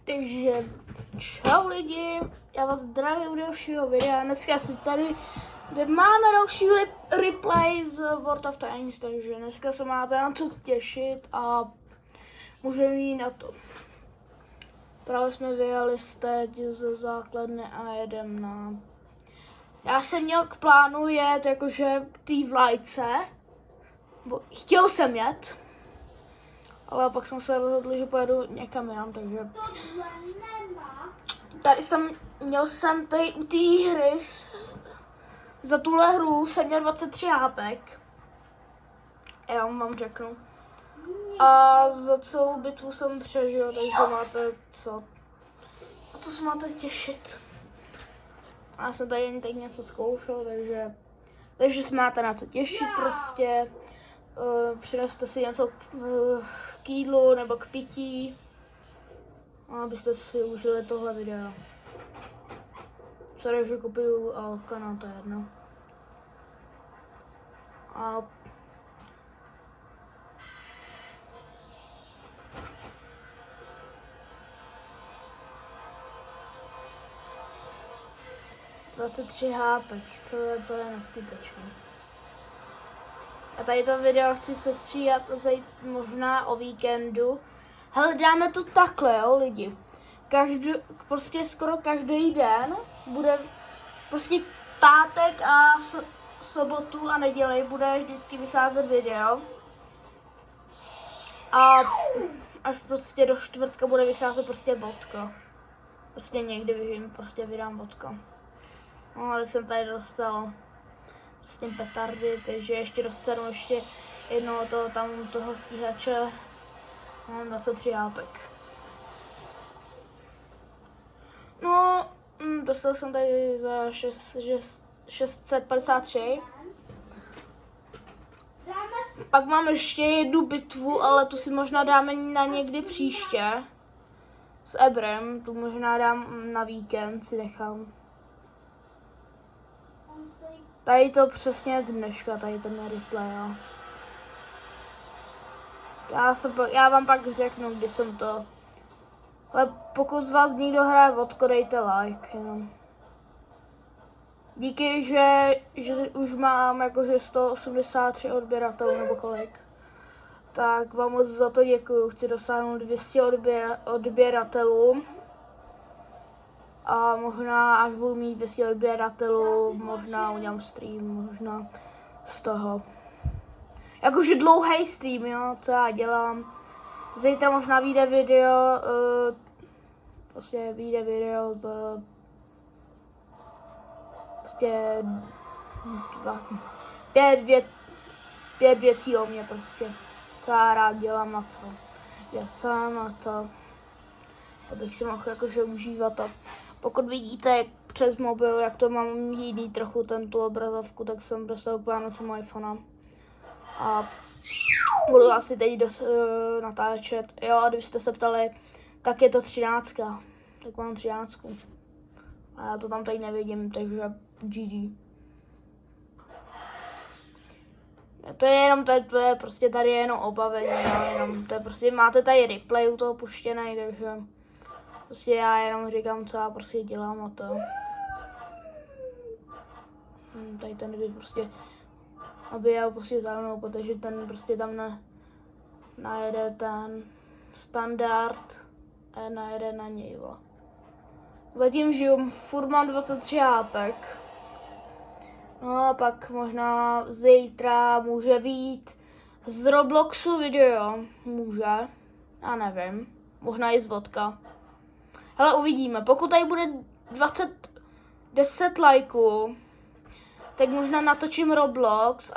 Takže čau lidi, já vás zdravím u dalšího videa. Dneska si tady máme další replay z World of Tanks, takže dneska se máte na co těšit a můžeme jít na to. Právě jsme vyjeli teď ze základny a jedeme na... Já jsem měl k plánu jet jakože tý vlajce, chtěl jsem jet, ale pak jsem se rozhodl, že pojedu někam jinam, takže... Tady měl jsem tady u té hry, za tuhle hru jsem měl 23 hápek. Já vám řeknu. A za celou bitvu jsem přežil, takže máte co. A to se máte těšit. A já jsem tady jen teď něco zkoušel, takže se máte na co těšit prostě. Přineste si něco k jídlu nebo k pití, abyste si užili tohle video. Sorry, že kupuju kanál, to je jedno. A $23 hápek, to je neskutečné. A tady to video chci sestříhat možná o víkendu. Hele, dáme to takhle, jo, lidi. Prostě skoro každý den bude prostě pátek a sobotu a neděli bude vždycky vycházet video. A až prostě do čtvrtka bude vycházet prostě bodka. Prostě někdy vydám bodka. No, ale jsem tady dostal prostě petardy, takže ještě dostanu jednoho toho stíhače. Mám 23 hápek. No, dostal jsem tady za 653. Pak mám ještě jednu bitvu, ale tu si možná dáme na někdy příště. S Ebrem, tu možná dám na víkend, si nechám. Tady to přesně z dneška, tady ten replay, jo. Já vám pak řeknu, kdy jsem to... Ale pokud z vás někdo hraje vodko, dejte like, jenom. Díky, že už mám jakože 183 odběratelů nebo kolik. Tak vám moc za to děkuju, chci dosáhnout 200 odběratelů. A možná, až budu mít 200 odběratelů, možná udělám stream, možná z toho. Jakože dlouhý stream, jo, co já dělám. Zítra možná vyjde video, prostě vyjde video z prostě pět věcí o mě prostě, co já rád dělám a co já sám a to, abych si mohl jakože užívat. A pokud vidíte přes mobil, jak to mám jiný trochu tu obrazovku, tak jsem dostal úplně na svým iPhone. A budu asi teď natáčet. Jo, a kdybyste se ptali, tak je to 13. Tak mám 13. A já to tam teď nevidím, takže GG. To je jenom, to je prostě tady jenom obavení, jenom to je prostě, máte tady replay u toho puštěný, takže prostě já jenom říkám, co já prostě dělám a to. Tady ten lidi prostě, aby jel prostě za mnou, protože ten prostě tam najede ten standard a najede na něj. Zatím žiju, furt mám 23 hápek. No a pak možná zítra může vyjít z Robloxu video, může, já nevím, možná i z vodka. Hele, uvidíme, pokud tady bude 10 lajků, tak možná natočím Roblox,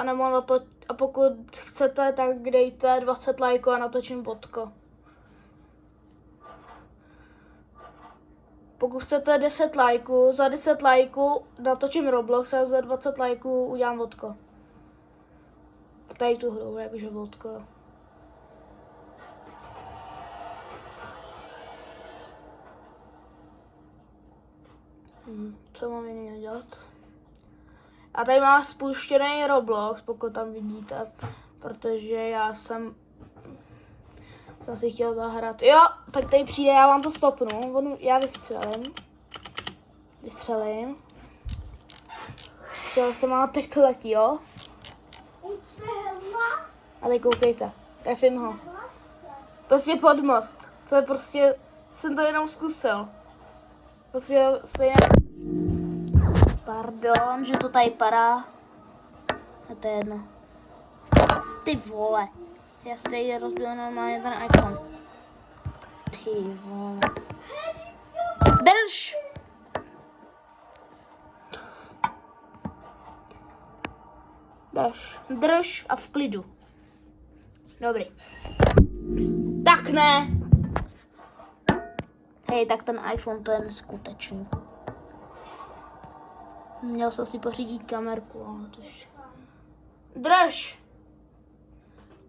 a pokud chcete, tak dejte 20 lajků a natočím vodka. Pokud chcete 10 lajků, za 10 lajků natočím Roblox a za 20 lajků udělám vodko. Tady tu hru, jakože vodko. Co mám jiný dělat? A tady mám spuštěný Roblox, pokud tam vidíte, protože já jsem Jsem si chtěl zahrát. Jo, tak tady přijde, já vám to stopnu. Já vystřelím. Chtěl jsem na teď to letí, jo? A teď koukejte, trefím ho. Prostě pod most. To je prostě, jsem to jenom zkusil. Prostě se jen... Pardon, že to tady padá. A to je jedno. Ty vole. Já si tady rozbil normálně ten iPhone. Ty vole. Drž! Drž a v klidu. Dobrý. Tak ne. Hej, tak ten iPhone to je neskutečný. Měl jsem si pořídit kamerku, ale to ještě... Drž!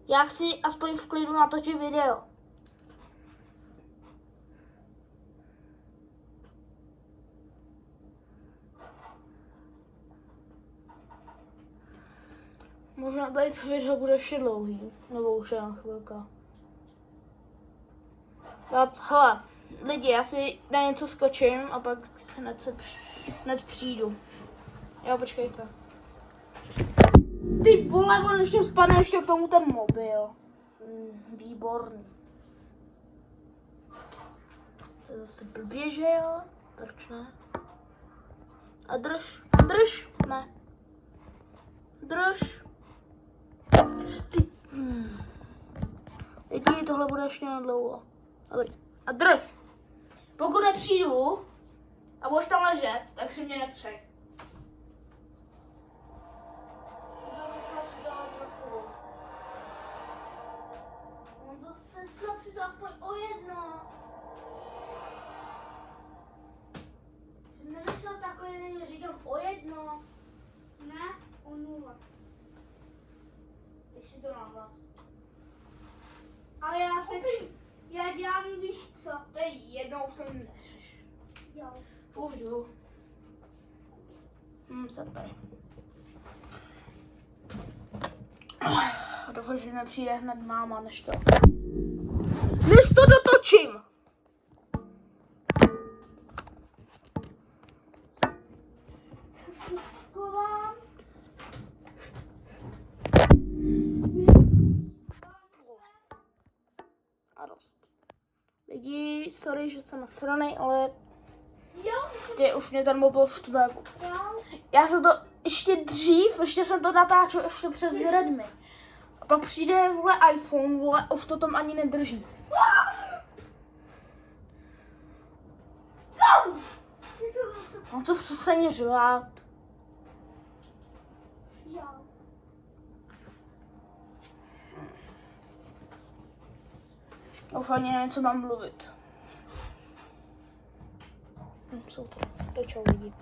Já chci aspoň v klidu natočit video. Možná tady to video bude ještě dlouhý, nebo už jen chvilka. Hele, lidi, já si na něco skočím a pak hned přijdu. Jo, počkejte. Ty vole, on ještě spadne ještě k tomu ten mobil. Výborný. To je zase blbě, že jo? Proč ne? A drž, ne. Drž. Ty. Lidi, tohle bude ještě na dlouho. A drž. Pokud nepřijdu a budeš tam ležet, tak si mě nepřej. On zase slab si to aspoň o jedno. Jsem nemyslel takhle, říkám o jedno. Ne, o 0. Když si to nahlas. Ale já dělám, víš co? To je jednou, už to neřeš. Jo. Už jdu. Super. Doufám, že nepřijde hned máma, než to dotočím. Se schovám. A dost. Lidi, sorry, že jsem nasranej, ale prostě už mě ten mobil štve. Já jsem to ještě dřív, ještě jsem to natáčel ještě přes Redmi. A pak přijde, vole, iPhone, vole, už to tam ani nedrží. On co přestaně řvát. Už ani nevím, co mám mluvit. Jsou to čau lidi.